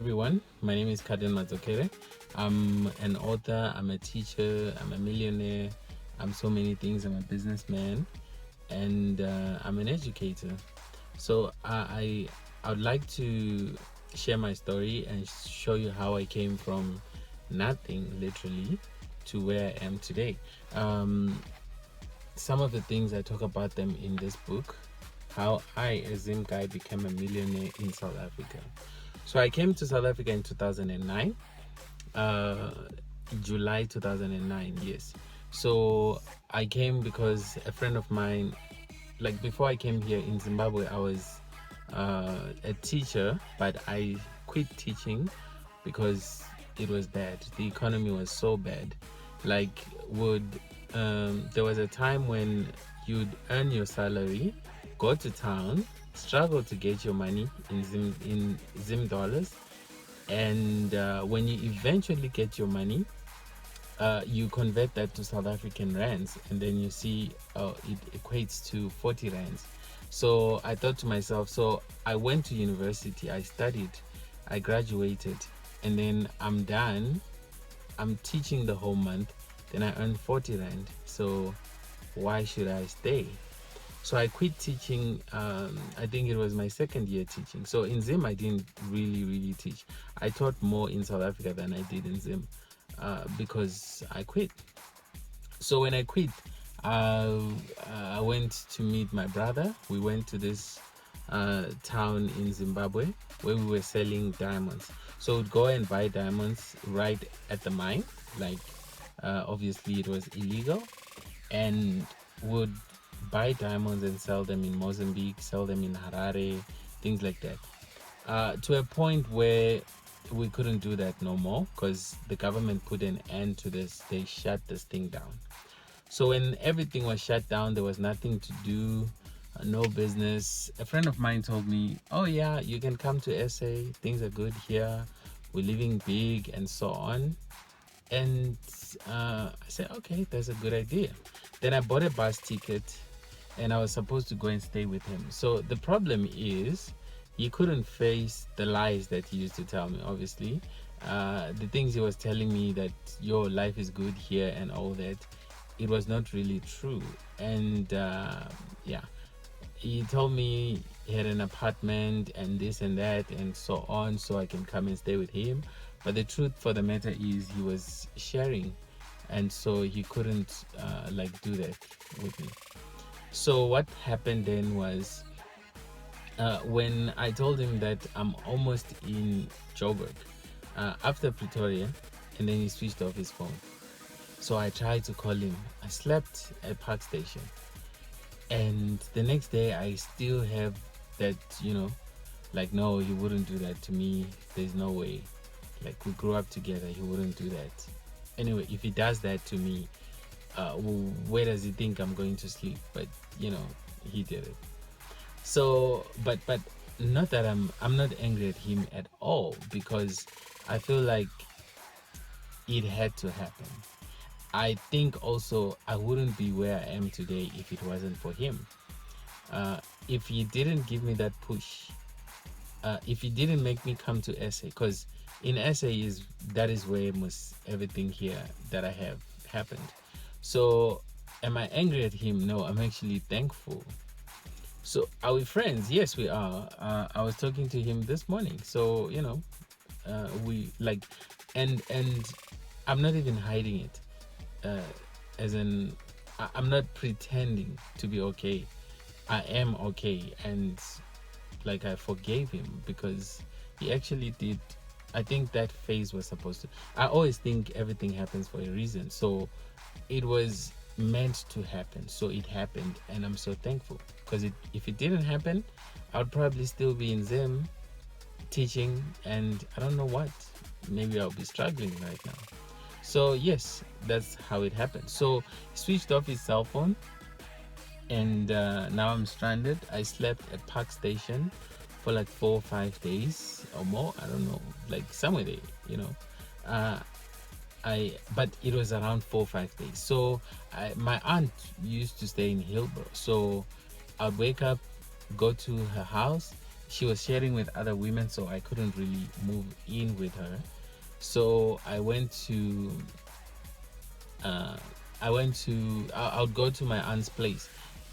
everyone. My name is Kaden Mazokere. I'm an author, I'm a teacher, I'm a millionaire, I'm so many things. I'm a businessman, and I'm an educator. So I would like to share my story and show you how I came from nothing, literally, to where I am today. Some of the things I talk about them in this book, how I, a Zim guy, became a millionaire in South Africa. So I came to South Africa in 2009, July 2009, yes. So I came because a friend of mine, like before I came here in Zimbabwe, I was a teacher, but I quit teaching because it was bad. The economy was so bad. Like, there was a time when you'd earn your salary, go to town, struggle to get your money in Zim dollars, and when you eventually get your money, you convert that to South African rands, and then you see it equates to 40 rands. So I thought to myself, so I went to university, I studied, I graduated, and then I'm done. I'm teaching the whole month, then I earn 40 rand. So why should I stay? So I quit teaching. I think it was my second year teaching. So in Zim, I didn't really teach. I taught more in South Africa than I did in Zim because I quit. So when I quit, I went to meet my brother. We went to this town in Zimbabwe where we were selling diamonds. So we'd go and buy diamonds right at the mine. Like, obviously it was illegal, and would buy diamonds and sell them in Mozambique, sell them in Harare, things like that. To a point where we couldn't do that no more because the government put an end to this. They shut this thing down. So when everything was shut down, there was nothing to do, no business. A friend of mine told me, oh yeah, you can come to SA, things are good here, we're living big and so on. And I said, okay, that's a good idea. Then I bought a bus ticket and I was supposed to go and stay with him. So the problem is he couldn't face the lies that he used to tell me, obviously. The things he was telling me, that your life is good here and all that, it was not really true. And yeah, he told me he had an apartment and this and that and so on, so I can come and stay with him. But the truth for the matter is he was sharing, and so he couldn't like do that with me. So what happened then was, when I told him that I'm almost in Joburg after Pretoria, and then he switched off his phone. So I tried to call him. I slept at Park Station, and the next day I still have that, like, no, he wouldn't do that to me. There's no way. Like, we grew up together, he wouldn't do that. Anyway, if he does that to me, where does he think I'm going to sleep? But he did it. So but not that I'm not angry at him at all, because I feel like it had to happen. I think also I wouldn't be where I am today if it wasn't for him. If he didn't give me that push, if he didn't make me come to SA, because in SA that is where most everything here that I have happened. So am I angry at him? No, I'm actually thankful. So are we friends? Yes, we are. I was talking to him this morning. So we like, and I'm not even hiding it. As in, I'm not pretending to be okay. I am okay, and like, I forgave him because he actually did. I think that phase was supposed to. I always think everything happens for a reason. So it was meant to happen. So it happened, and I'm so thankful, because if it didn't happen, I would probably still be in Zim teaching, and I don't know what. Maybe I'll be struggling right now. So yes, that's how it happened. So he switched off his cell phone, and now I'm stranded. I slept at Park Station for like 4 or 5 days or more. I don't know, like somewhere there. But it was around 4 or 5 days. So my aunt used to stay in Hillbrow. So I'd wake up, go to her house. she was sharing with other women, so I couldn't really move in with her. So uh, I would go to my aunt's place,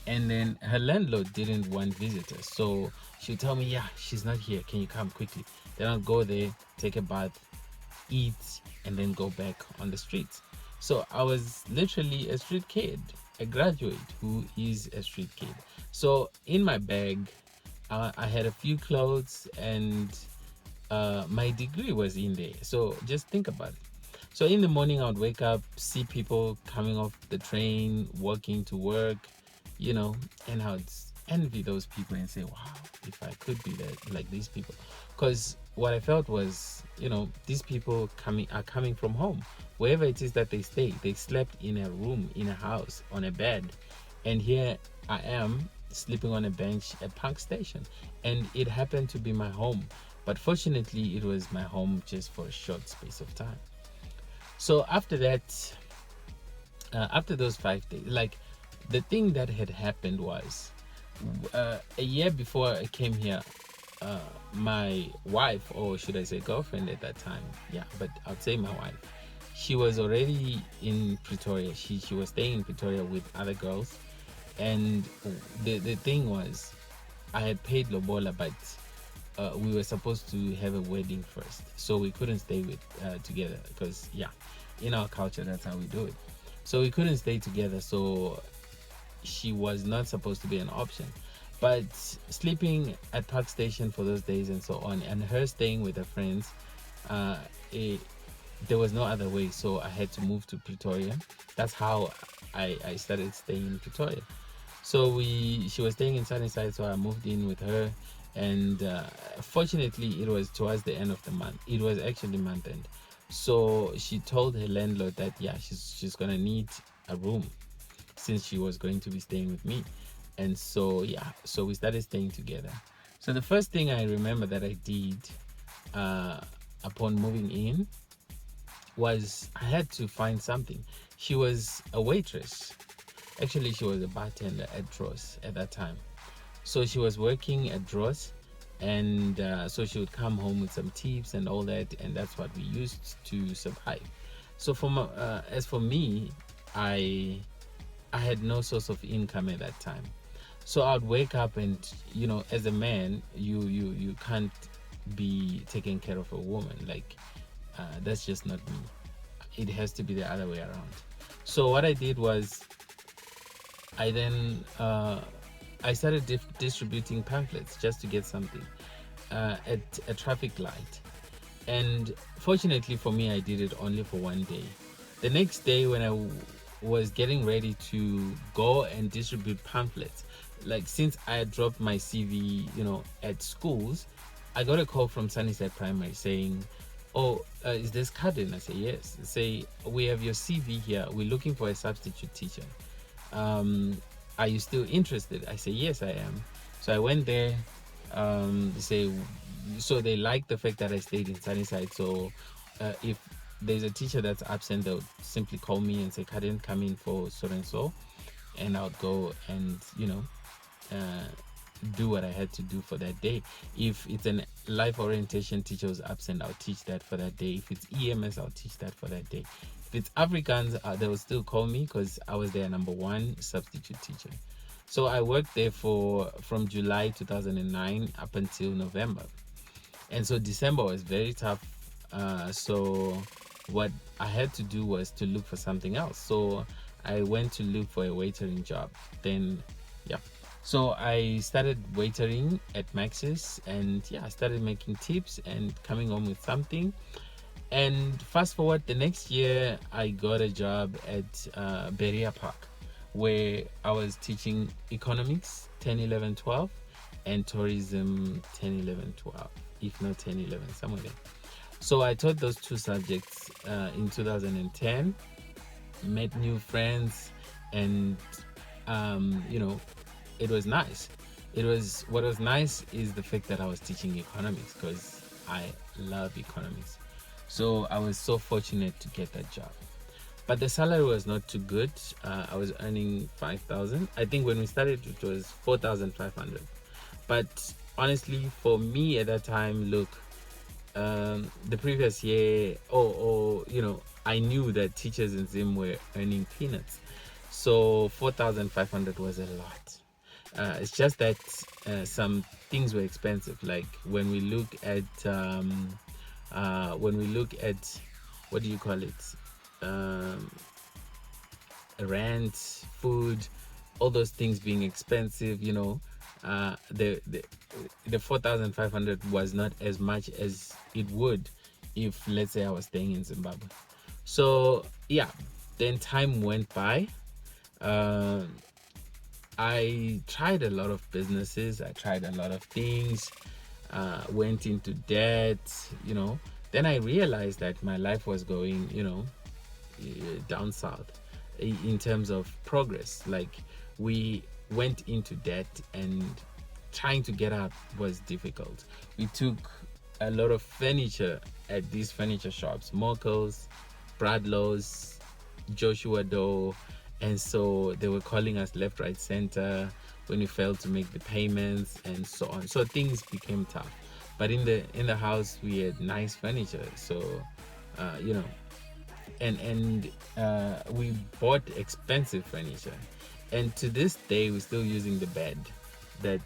and then her landlord didn't want visitors, so she'd tell me, yeah, she's not here, can you come quickly? Then I'll go there, take a bath, eat, and then go back on the streets. So I was literally a street kid, a graduate who is a street kid. So in my bag, I had a few clothes, and my degree was in there. So just think about it. So in the morning, I would wake up, see people coming off the train, walking to work, and I would envy those people and say, wow, if I could be that, like these people. Because what I felt was, these people are coming from home. Wherever it is that they stay, they slept in a room, in a house, on a bed. And here I am sleeping on a bench at Park Station. And it happened to be my home. But fortunately, it was my home just for a short space of time. So after that, after those 5 days, like, the thing that had happened was, a year before I came here, my wife, or should I say girlfriend at that time, yeah, but I'd say my wife, she was already in Pretoria. She was staying in Pretoria with other girls, and the thing was, I had paid lobola, but we were supposed to have a wedding first, so we couldn't stay together, because in our culture, that's how we do it. So we couldn't stay together, so she was not supposed to be an option. But sleeping at Park Station for those days and so on, and her staying with her friends, uh, it, there was no other way, so I had to move to Pretoria. That's how I started staying in Pretoria. So she was staying in Sunnyside, so I moved in with her. And fortunately, it was towards the end of the month. It was actually month end. So she told her landlord that she's gonna need a room, since she was going to be staying with me. And so so we started staying together. So the first thing I remember that I did, upon moving in, was I had to find something. She was a waitress. Actually, she was a bartender at Dross at that time. So she was working at Dross, and so she would come home with some tips and all that, and that's what we used to survive. So as for me, I had no source of income at that time. So I'd wake up, and as a man, you can't be taking care of a woman. Like, that's just not me. It has to be the other way around. So what I did was, I then I started distributing pamphlets just to get something at a traffic light. And fortunately for me, I did it only for one day. The next day, when I was getting ready to go and distribute pamphlets, like, since I had dropped my CV, at schools, I got a call from Sunnyside Primary saying, oh, is this Cardin? I say, yes. They say, we have your CV here. We're looking for a substitute teacher. Are you still interested? I say, yes, I am. So I went there. They say, so they like the fact that I stayed in Sunnyside. So if there's a teacher that's absent, they'll simply call me and say, Cardin, come in for so and so. And I'll go and, do what I had to do for that day. If it's an life orientation teacher who's absent, I'll teach that for that day. If it's EMS, I'll teach that for that day. If it's Africans, they will still call me, because I was their number one substitute teacher. So I worked there from July 2009 up until November. And so December was very tough. So what I had to do was to look for something else. So I went to look for a waitering job. Then, so I started waitering at Max's, and I started making tips and coming home with something. And fast forward, the next year, I got a job at Berea Park, where I was teaching economics 10, 11, 12, and tourism 10, 11, 12, if not 10, 11, somewhere there. So I taught those two subjects in 2010, met new friends, and it was nice. What was nice is the fact that I was teaching economics, because I love economics. So I was so fortunate to get that job. But the salary was not too good. I was earning 5,000. I think when we started, it was 4,500. But honestly, for me at that time, look, the previous year, or I knew that teachers in Zim were earning peanuts, so 4,500 was a lot. It's just that some things were expensive. Like when we look at what do you call it? Um, Rent, food, all those things being expensive. The 4,500 was not as much as it would if, let's say, I was staying in Zimbabwe. So yeah, then time went by. Uh, I tried a lot of businesses. I tried a lot of things. Went into debt. Then I realized that my life was going, down south in terms of progress. Like, we went into debt, and trying to get out was difficult. We took a lot of furniture at these furniture shops, Mokel's, Bradlow's, Joshua Doe, and so they were calling us left, right, center when we failed to make the payments and so on. So things became tough. But in the house we had nice furniture, so uh, you know and we bought expensive furniture, and to this day we're still using the bed, that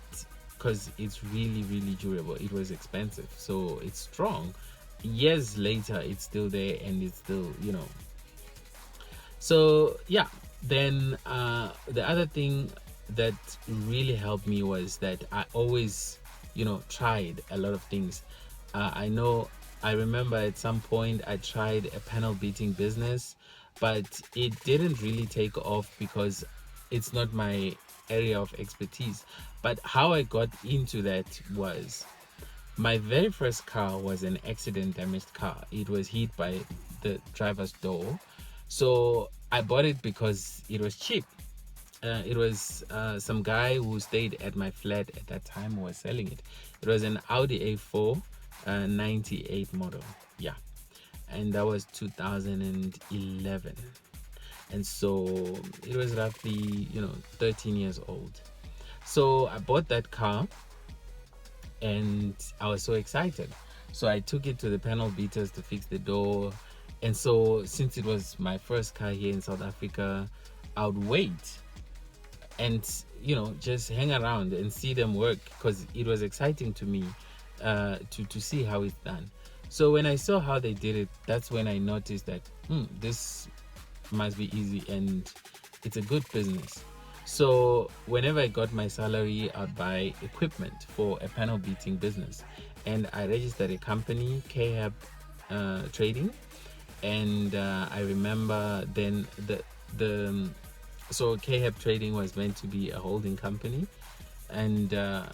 because it's really, really durable. It was expensive, so it's strong. Years later it's still there, and it's still, so yeah. Then the other thing that really helped me was that I always, tried a lot of things. I remember at some point I tried a panel beating business, but it didn't really take off because it's not my area of expertise. But how I got into that was, my very first car was an accident damaged car. It was hit by the driver's door. So I bought it because it was cheap. It was some guy who stayed at my flat at that time who was selling it. It was an Audi A4 98 model. Yeah. And that was 2011. And so it was roughly, 13 years old. So I bought that car, and I was so excited. So I took it to the panel beaters to fix the door. And so, since it was my first car here in South Africa, I would wait and, just hang around and see them work, because it was exciting to me to see how it's done. So when I saw how they did it, that's when I noticed that this must be easy and it's a good business. So whenever I got my salary, I'd buy equipment for a panel beating business, and I registered a company, KHAB Trading. And I remember then so KHAB Trading was meant to be a holding company, and then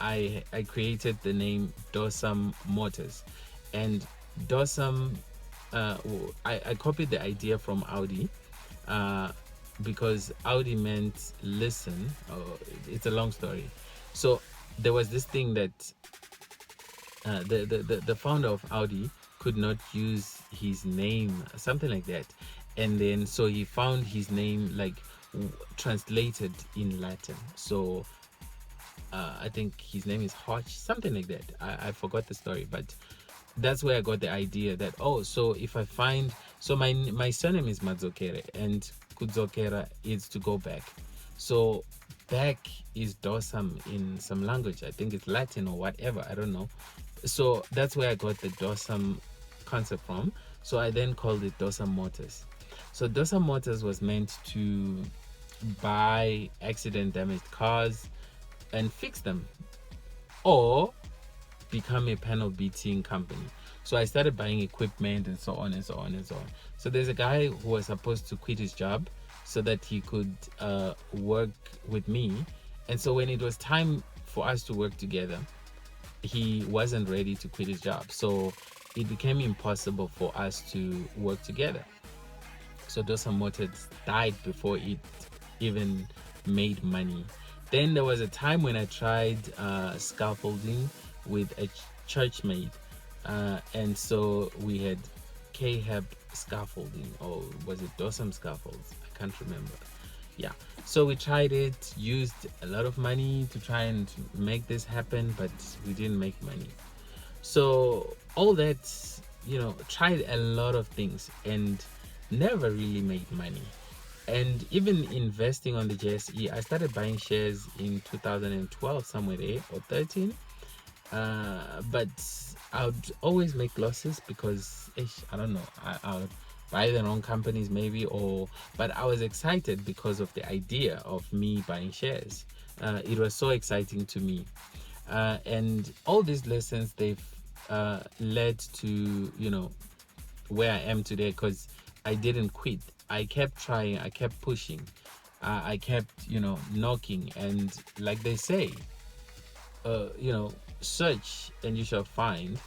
I created the name Dosam Motors. And Dosam, I copied the idea from Audi, because Audi meant listen. Oh, it's a long story. So there was this thing that the founder of Audi could not use his name, something like that, and then so he found his name like translated in Latin. So I think his name is Hodge, something like that. I forgot the story, but that's where I got the idea that, oh, so if I find, so my surname is Madzokere, and Kudzokera is to go back. So back is Dosam in some language. I think it's Latin or whatever. I don't know. So that's where I got the Dosam concept from. So I then called it Dosam Motors. So Dosam Motors was meant to buy accident damaged cars and fix them, or become a panel beating company. So I started buying equipment and so on and so on and so on. So there's a guy who was supposed to quit his job so that he could work with me. And so when it was time for us to work together, he wasn't ready to quit his job. So it became impossible for us to work together. So Dosam Motors died before it even made money. Then there was a time when I tried scaffolding with a church mate, and so we had KHAB scaffolding, or was it Dosam scaffolds? I can't remember. Yeah. So we tried it, used a lot of money to try and make this happen, but we didn't make money. So all that, tried a lot of things and never really made money. And even investing on the JSE, I started buying shares in 2012, somewhere there, or 13. But I would always make losses because I don't know, I would buy the wrong companies maybe, but I was excited because of the idea of me buying shares. It was so exciting to me. And all these lessons, they've led to, where I am today, because I didn't quit. I kept trying, I kept pushing, I kept, knocking. And like they say, search and you shall find,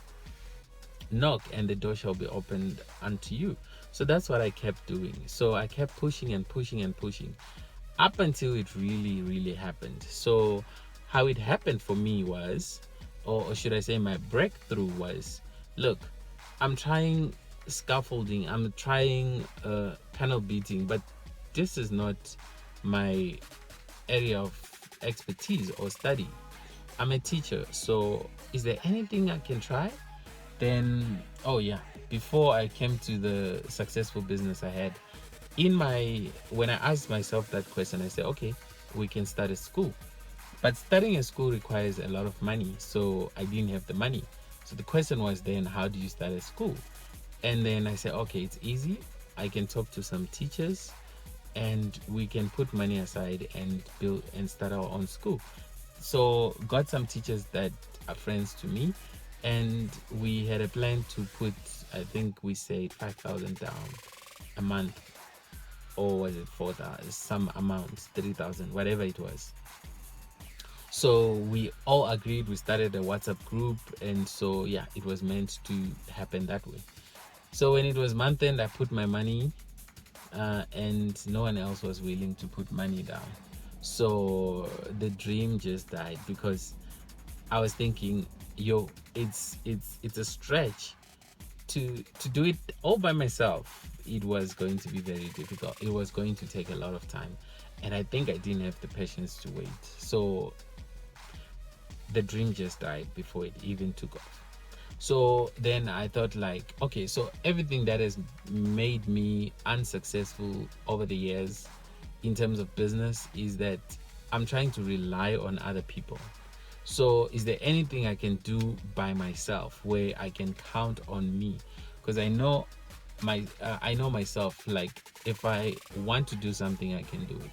knock and the door shall be opened unto you. So that's what I kept doing. So I kept pushing and pushing and pushing up until it really, really happened. So how it happened for me was, or should I say my breakthrough was, look, I'm trying scaffolding, I'm trying panel beating, but this is not my area of expertise or study. I'm a teacher, so is there anything I can try? Then, oh yeah, before I came to the successful business I had, when I asked myself that question, I said, okay, we can start a school. But starting a school requires a lot of money, so I didn't have the money. So the question was then, how do you start a school? And then I said, okay, it's easy. I can talk to some teachers and we can put money aside and build and start our own school. So got some teachers that are friends to me, and we had a plan to put, I think we said 5,000 down a month, or was it 4,000, some amount, 3,000, whatever it was. So we all agreed, we started a WhatsApp group, and so yeah, it was meant to happen that way. So when it was month end, I put my money, and no one else was willing to put money down. So the dream just died, because I was thinking, it's a stretch to do it all by myself. It was going to be very difficult. It was going to take a lot of time, and I think I didn't have the patience to wait. So the dream just died before it even took off. So then I thought, like, okay, so everything that has made me unsuccessful over the years in terms of business is that I'm trying to rely on other people. So is there anything I can do by myself where I can count on me? Because I know myself, like, if I want to do something, I can do it.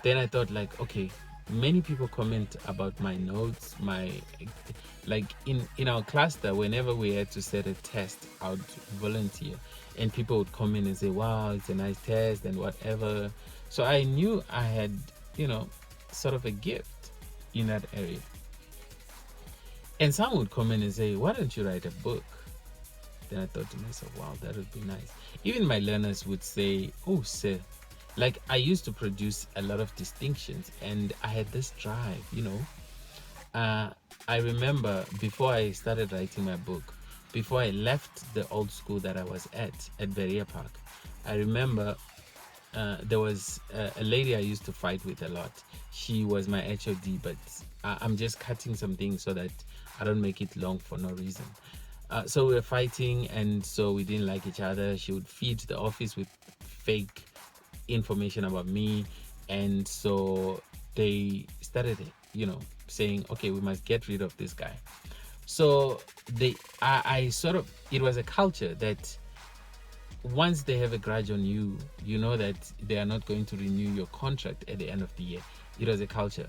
Then I thought, like, okay, many people comment about my notes, like in our cluster, whenever we had to set a test, I would volunteer, and people would comment and say, wow, it's a nice test and whatever. So I knew I had, sort of a gift in that area. And some would comment and say, why don't you write a book? Then I thought to myself, wow, that would be nice. Even my learners would say, oh, sir, like, I used to produce a lot of distinctions and I had this drive, I remember before I started writing my book, before I left the old school that I was at Berea Park, I remember there was a lady I used to fight with a lot. She was my HOD, but I'm just cutting some things so that I don't make it long for no reason. So we were fighting, and so we didn't like each other. She would feed the office with fake information about me, and so they started, saying, okay, we must get rid of this guy. So I sort of, it was a culture that once they have a grudge on you, you know that they are not going to renew your contract at the end of the year. It was a culture,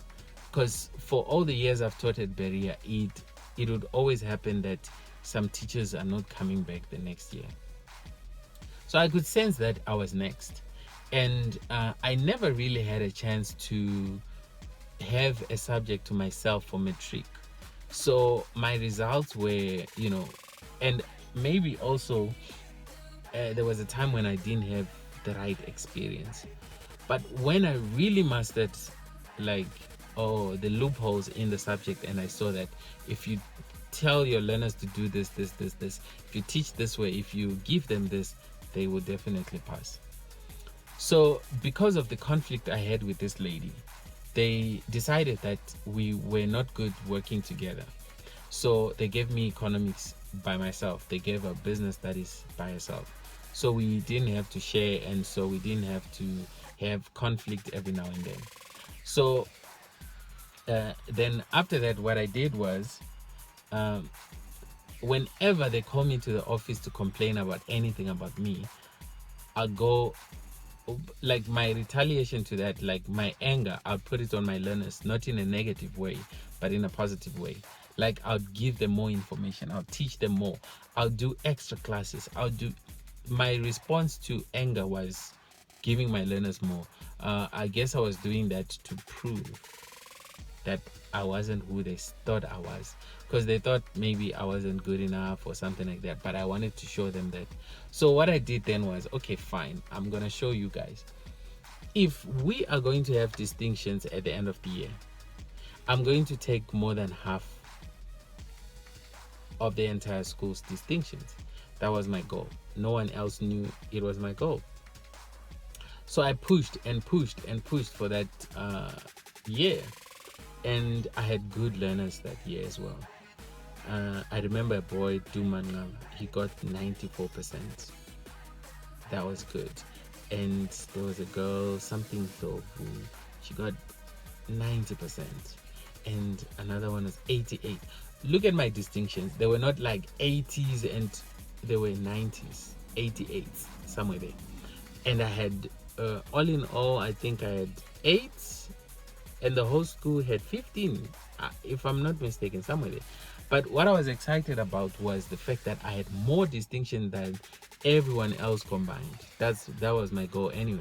because for all the years I've taught at Berea, it would always happen that some teachers are not coming back the next year. So I could sense that I was next, and I never really had a chance to have a subject to myself for matric. So my results were, and maybe also there was a time when I didn't have the right experience. But when I really mastered, like, the loopholes in the subject, and I saw that if you tell your learners to do this, if you teach this way, if you give them this, they will definitely pass. So because of the conflict I had with this lady, they decided that we were not good working together. So they gave me economics by myself. They gave her business studies by herself. So we didn't have to share, and so we didn't have to have conflict every now and then. So then after that, what I did was, um, whenever they call me to the office to complain about anything about me, I'll go, like my retaliation to that, like my anger, I'll put it on my learners, not in a negative way, but in a positive way. Like I'll give them more information, I'll teach them more, I'll do extra classes, I'll do. My response to anger was giving my learners more. I guess I was doing that to prove that I wasn't who they thought I was, because they thought maybe I wasn't good enough or something like that, but I wanted to show them that. So what I did then was, okay, fine, I'm gonna show you guys. If we are going to have distinctions at the end of the year, I'm going to take more than half of the entire school's distinctions. That was my goal. No one else knew it was my goal. So I pushed and pushed and pushed for that year, and I had good learners that year as well. I remember a boy, Duman, he got 94%. That was good. And there was a girl, something Thovu, she got 90%. And another one was 88. Look at my distinctions. They were not like 80s, and they were 90s, 88s, somewhere there. And I had, all in all, I think I had 8, and the whole school had 15, if I'm not mistaken, somewhere there. But what I was excited about was the fact that I had more distinction than everyone else combined. That was my goal anyway.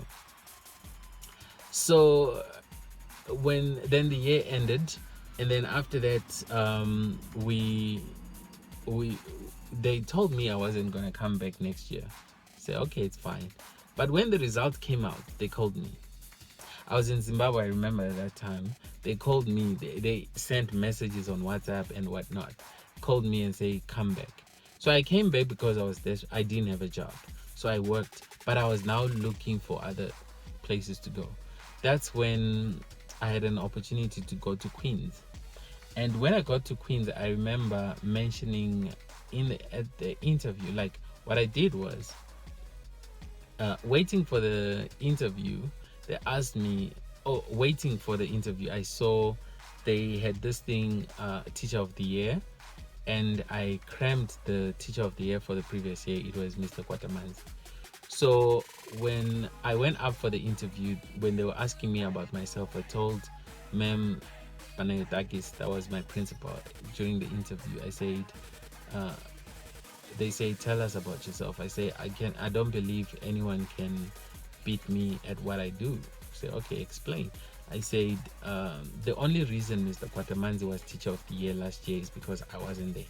So when then the year ended, and then after that, they told me I wasn't gonna come back next year. I said, okay, it's fine. But when the result came out, they called me. I was in Zimbabwe, I remember at that time. They called me, they sent messages on WhatsApp and whatnot. Called me and say, come back. So I came back because I was there. I didn't have a job. So I worked, but I was now looking for other places to go. That's when I had an opportunity to go to Queens. And when I got to Queens, I remember mentioning at the interview, like what I did was, waiting for the interview, they asked me, waiting for the interview, I saw they had this thing, teacher of the year, and I crammed the teacher of the year for the previous year. It was Mr. Quatermans. So when I went up for the interview, when they were asking me about myself, I told Ma'am Panayotakis, that was my principal, during the interview, I said, they say, tell us about yourself. I say, I don't believe anyone can beat me at what I do. Say, okay, explain. I said, the only reason Mr. Quatamanzi was teacher of the year last year is because I wasn't there.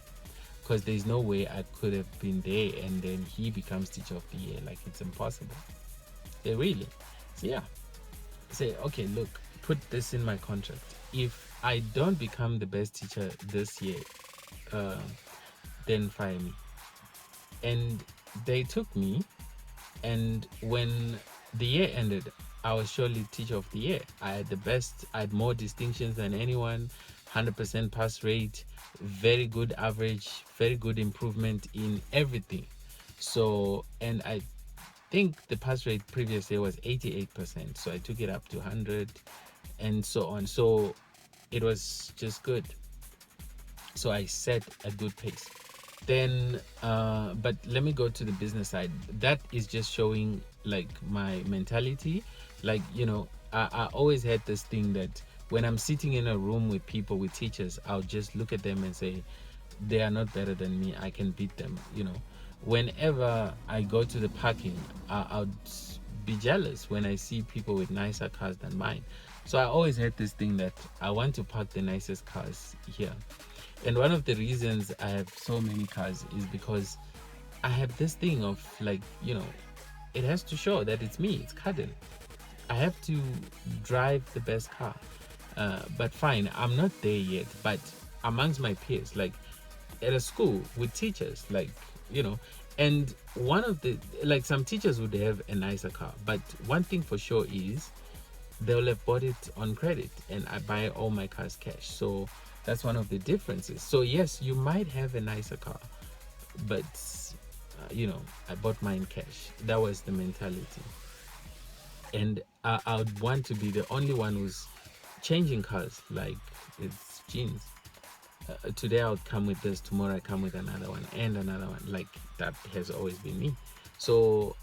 Because there's no way I could have been there and then he becomes teacher of the year. Like, it's impossible. They really. So yeah. Say, okay, look, put this in my contract. If I don't become the best teacher this year, then fire me. And they took me, and when the year ended, I was surely teacher of the year. I had the best, I had more distinctions than anyone, 100% pass rate, very good average, very good improvement in everything. So, and I think the pass rate previous year was 88%. So I took it up to 100 and so on. So it was just good. So I set a good pace. Then but let me go to the business side. That is just showing like my mentality. Like, I always had this thing that when I'm sitting in a room with people, with teachers, I'll just look at them and say, they are not better than me, I can beat them. Whenever I go to the parking, I'll be jealous when I see people with nicer cars than mine. So I always had this thing that I want to park the nicest cars here. And one of the reasons I have so many cars is because I have this thing of like, it has to show that it's me, it's Kaden. I have to drive the best car. But fine, I'm not there yet. But amongst my peers, like at a school with teachers, like, And one of the, like, some teachers would have a nicer car, but one thing for sure is they'll have bought it on credit, and I buy all my cars cash. So that's one of the differences. So yes, you might have a nicer car, but I bought mine cash. That was the mentality. And I would want to be the only one who's changing cars like it's jeans. Today I would come with this, tomorrow I come with another one and another one. Like, that has always been me. So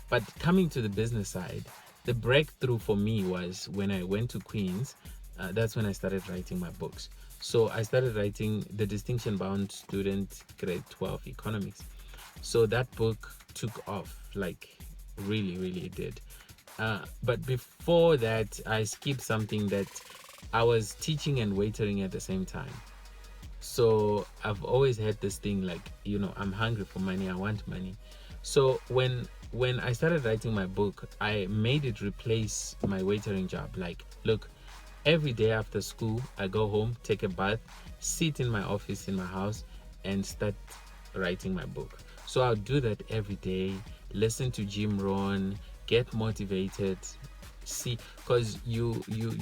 but coming to the business side, the breakthrough for me was when I went to Queens. That's when I started writing my books. So I started writing the Distinction Bound Student Grade 12 Economics. So that book took off, like, really, really it did. But before that, I skipped something that I was teaching and waitering at the same time. So I've always had this thing, like, I'm hungry for money, I want money. So when I started writing my book, I made it replace my waitering job. Like, look, every day after school, I go home, take a bath, sit in my office in my house, and start writing my book. So I'll do that every day, listen to Jim Rohn, get motivated. See, because you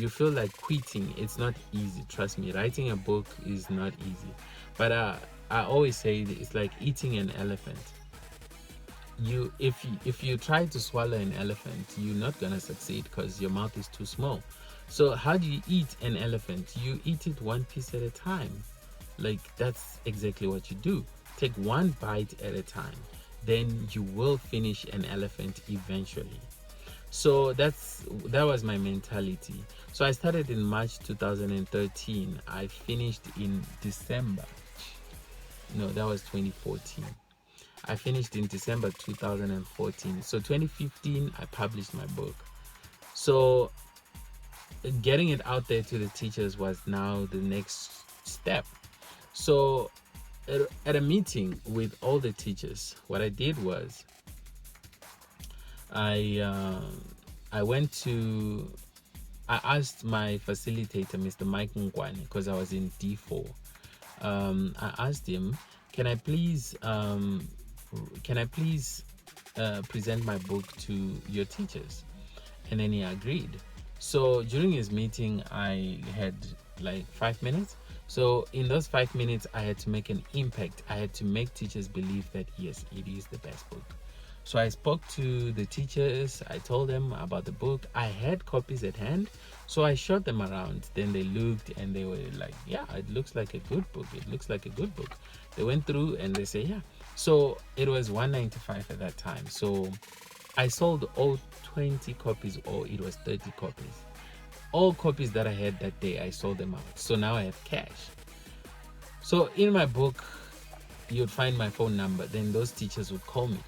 feel like quitting. It's not easy, trust me. Writing a book is not easy, but I always say it's like eating an elephant. If you try to swallow an elephant, you're not gonna succeed because your mouth is too small. So how do you eat an elephant? You eat it one piece at a time. Like, that's exactly what you do. Take one bite at a time, then you will finish an elephant eventually. So that was my mentality. So I started in March 2013. I finished in December. No, that was 2014. I finished in December 2014. So 2015, I published my book. So getting it out there to the teachers was now the next step. So at a meeting with all the teachers, what I did was I asked my facilitator, Mr. Mike Ngwane, because I was in D4. I asked him, can I please present my book to your teachers? And then he agreed. So during his meeting, I had like 5 minutes. So in those 5 minutes, I had to make an impact. I had to make teachers believe that yes, it is the best book. So I spoke to the teachers. I told them about the book. I had copies at hand, so I showed them around. Then they looked and they were like, yeah, it looks like a good book. It looks like a good book. They went through and they say, yeah. So it was $195 at that time. So I sold all 20 copies, or it was 30 copies. All copies that I had that day, I sold them out. So now I have cash. So in my book, you'd find my phone number. Then those teachers would call me.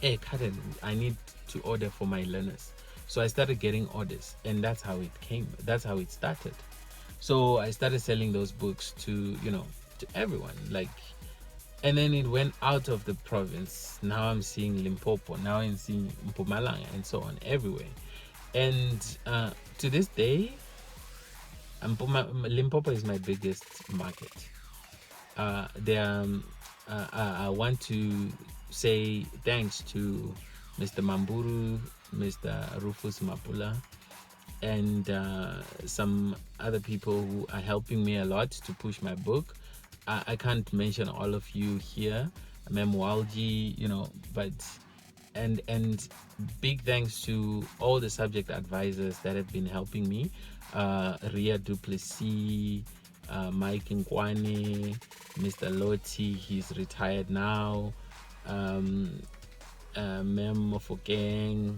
Hey, Karen, I need to order for my learners. So I started getting orders, and that's how it came. That's how it started. So I started selling those books to everyone. Like, and then it went out of the province. Now I'm seeing Limpopo. Now I'm seeing Mpumalanga, and so on, everywhere. And to this day, Limpopo is my biggest market. I want to say thanks to Mr. Mamburu, Mr. Rufus Mapula, and some other people who are helping me a lot to push my book. I can't mention all of you here, Mem Walji, but and big thanks to all the subject advisors that have been helping me. Ria Duplessis, Mike Nkwane, Mr. Loti, he's retired now. Mem Mofokeng.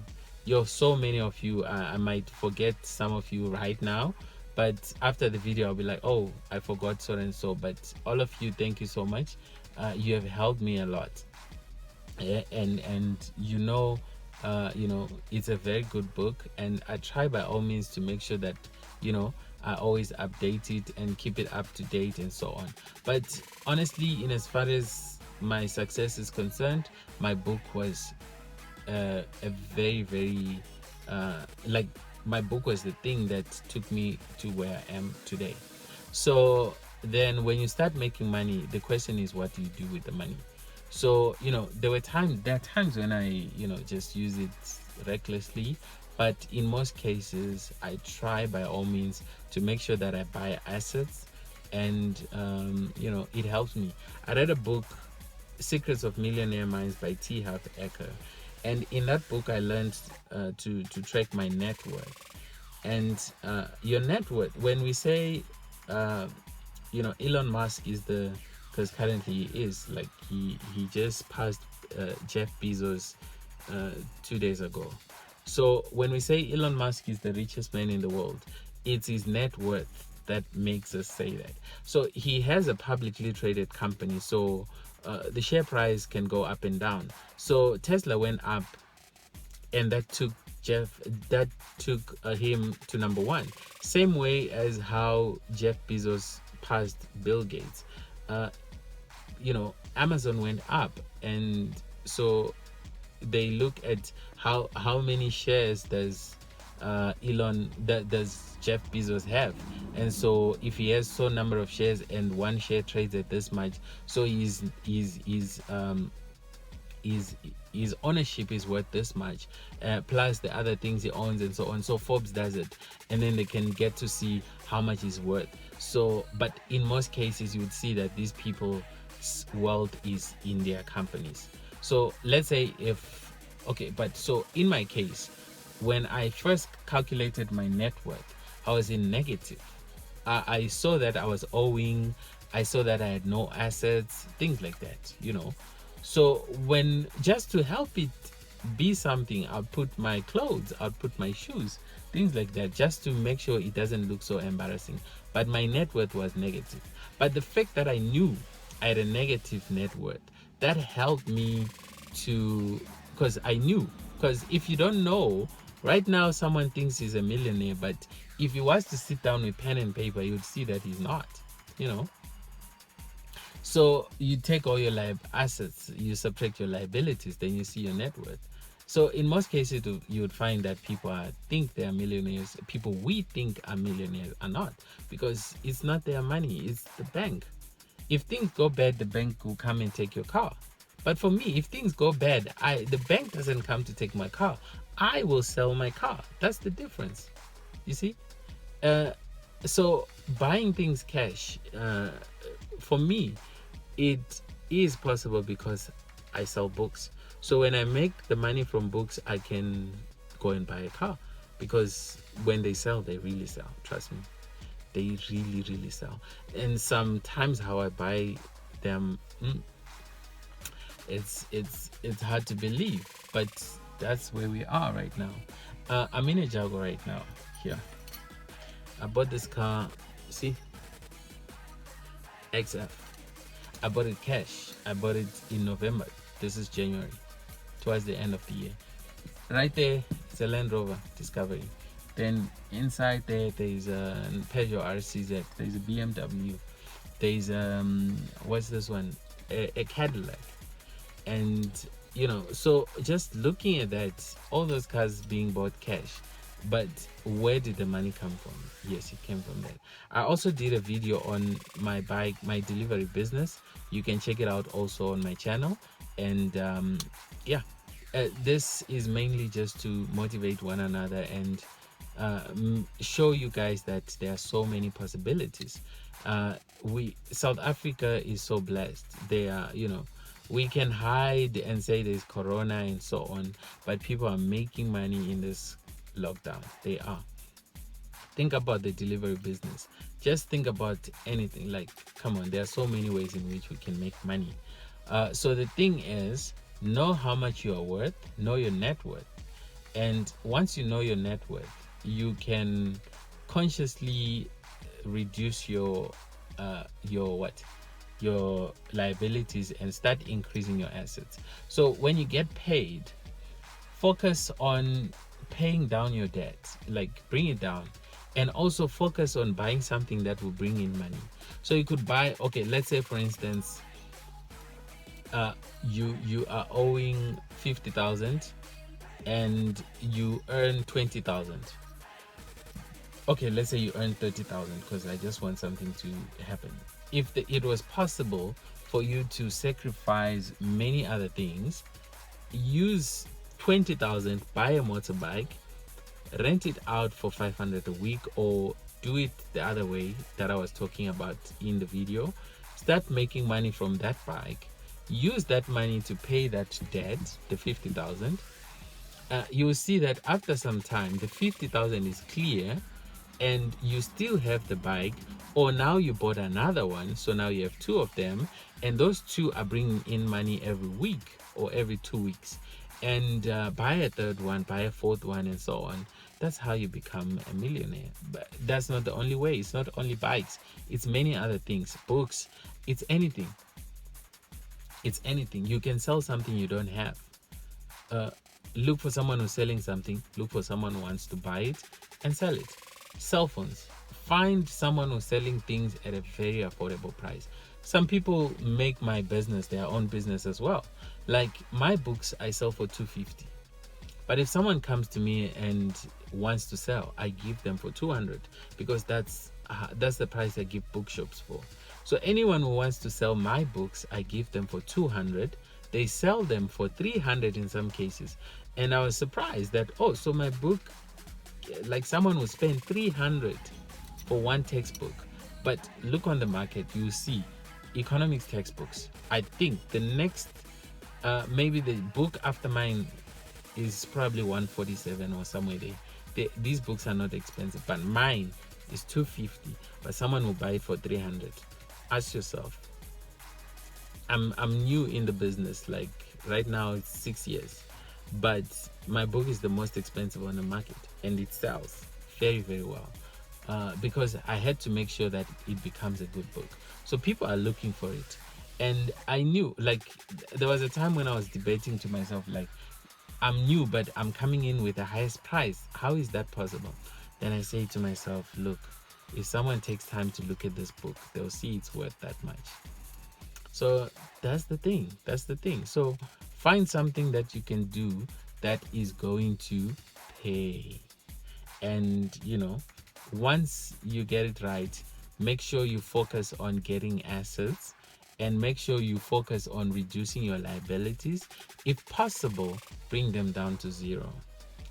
So many of you. I might forget some of you right now, but after the video I'll be like, oh, I forgot so and so. But all of you, thank you so much. You have helped me a lot. And it's a very good book, and I try by all means to make sure that I always update it and keep it up to date and so on. But honestly, in as far as my success is concerned, my book was a very, very my book was the thing that took me to where I am today. So then when you start making money, the question is, what do you do with the money? So there are times when I just use it recklessly, but in most cases I try by all means to make sure that I buy assets, and it helps me. I read a book, Secrets of Millionaire Minds by T. Harv Eker, and in that book I learned to track my net worth. And your net worth, when we say Elon Musk is because currently he is like, he just passed Jeff Bezos 2 days ago. So when we say Elon Musk is the richest man in the world, it's his net worth that makes us say that. So he has a publicly traded company, so the share price can go up and down. So Tesla went up, and that took him to number one. Same way as how Jeff Bezos passed Bill Gates. Amazon went up, and so they look at how many shares does does Jeff Bezos have, and so if he has so number of shares and one share trades at this much, so his ownership is worth this much, plus the other things he owns and so on. So Forbes does it, and then they can get to see how much he's worth. So, but in most cases you would see that these people's wealth is in their companies. So let's say so in my case, when I first calculated my net worth, I was in negative. I saw that I was owing, I saw that I had no assets, things like that, So when, just to help it be something, I'll put my clothes, I'll put my shoes, things like that, just to make sure it doesn't look so embarrassing. But my net worth was negative. But the fact that I knew I had a negative net worth, that helped me because if you don't know, right now someone thinks he's a millionaire, but if he was to sit down with pen and paper, you'd see that he's not, So you take all your assets, you subtract your liabilities, then you see your net worth. So in most cases, you would find that people think they are millionaires. People we think are millionaires are not, because it's not their money, it's the bank. If things go bad, the bank will come and take your car. But for me, if things go bad, the bank doesn't come to take my car. I will sell my car. That's the difference. You see? So buying things cash, for me, it is possible because I sell books. So when I make the money from books, I can go and buy a car, because when they sell, they really sell. Trust me, they really, really sell. And sometimes how I buy them, it's hard to believe, but that's where we are right now. I'm in a Jaguar right now. Here, I bought this car. See, XF. I bought it cash. I bought it in November. This is January, towards the end of the year. Right there, it's a Land Rover Discovery. Then inside there's a Peugeot RCZ. There's a BMW. There's what's this one? A Cadillac. And so just looking at that, all those cars being bought cash. But where did the money come from? Yes, it came from that. I also did a video on my delivery business. You can check it out also on my channel. And this is mainly just to motivate one another and show you guys that there are so many possibilities. South Africa is so blessed. They are, we can hide and say there's corona and so on, but people are making money in this lockdown. They are. Think about the delivery business. Just think about anything. Like, come on, there are so many ways in which we can make money. So the thing is, know how much you are worth, know your net worth. And once you know your net worth, you can consciously reduce your liabilities and start increasing your assets. So when you get paid, focus on paying down your debt, like bring it down, and also focus on buying something that will bring in money. So you could buy, let's say for instance, you are owing 50,000 and you earn 20,000. Let's say you earn 30,000, because I just want something to happen. if it was possible for you to sacrifice many other things, use 20,000, buy a motorbike, rent it out for 500 a week, or do it the other way that I was talking about in the video. Start making money from that bike, use that money to pay that debt, the 50,000. You will see that after some time the 50,000 is clear, and you still have the bike, or now you bought another one, so now you have two of them, and those two are bringing in money every week or every 2 weeks, and buy a third one, buy a fourth one, and so on. That's how you become a millionaire. But that's not the only way. It's not only bikes, it's many other things, books, it's anything. It's anything. You can sell something you don't have. Look for someone who's selling something, look for someone who wants to buy it and sell it. Cell phones, find someone who's selling things at a very affordable price. Some people make my business their own business as well. Like my books I sell for 250, but if someone comes to me and wants to sell, I give them for 200, because that's the price I give bookshops for. So anyone who wants to sell my books, I give them for 200. They sell them for 300 in some cases, and I was surprised that, oh, so my book, like someone will spend 300 for one textbook. But look on the market, you see economics textbooks. I think the next maybe the book after mine is probably 147 or somewhere there. These books are not expensive, but mine is 250, but someone will buy it for 300. Ask yourself. I'm new in the business, like right now it's 6 years, but my book is the most expensive on the market, and it sells very, very well, because I had to make sure that it becomes a good book. So people are looking for it, and I knew, like, there was a time when I was debating to myself, like, I'm new, but I'm coming in with the highest price. How is that possible? Then I say to myself, look, if someone takes time to look at this book, they'll see it's worth that much. So that's the thing. So find something that you can do that is going to pay. And once you get it right, make sure you focus on getting assets, and make sure you focus on reducing your liabilities. If possible, bring them down to zero.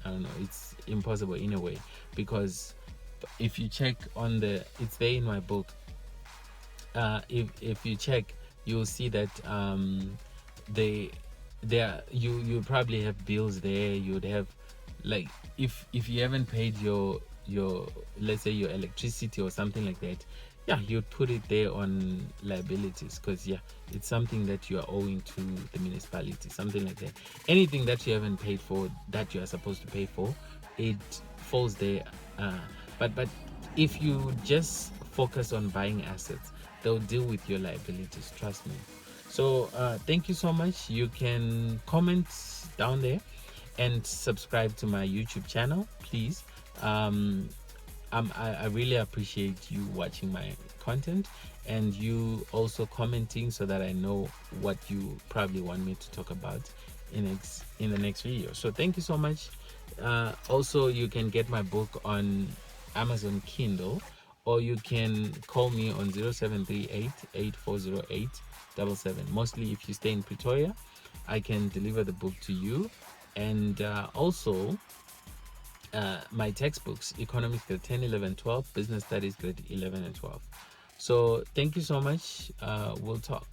I don't know, it's impossible in a way, because if you check on it's there in my book. If you check, you'll see that you probably have bills there. You'd have, like, if you haven't paid your let's say your electricity or something like that, you'd put it there on liabilities, because it's something that you are owing to the municipality, something like that. Anything that you haven't paid for that you are supposed to pay for, it falls there. But if you just focus on buying assets, they'll deal with your liabilities, trust me. So thank you so much. You can comment down there and subscribe to my YouTube channel, please. I really appreciate you watching my content, and you also commenting, so that I know what you probably want me to talk about in the next video. So thank you so much. Also, you can get my book on Amazon Kindle, or you can call me on 0738 8408 77. Mostly if you stay in Pretoria, I can deliver the book to you. And also my textbooks, economics grade 10, 11, 12, business studies grade 11 and 12. So thank you so much. We'll talk.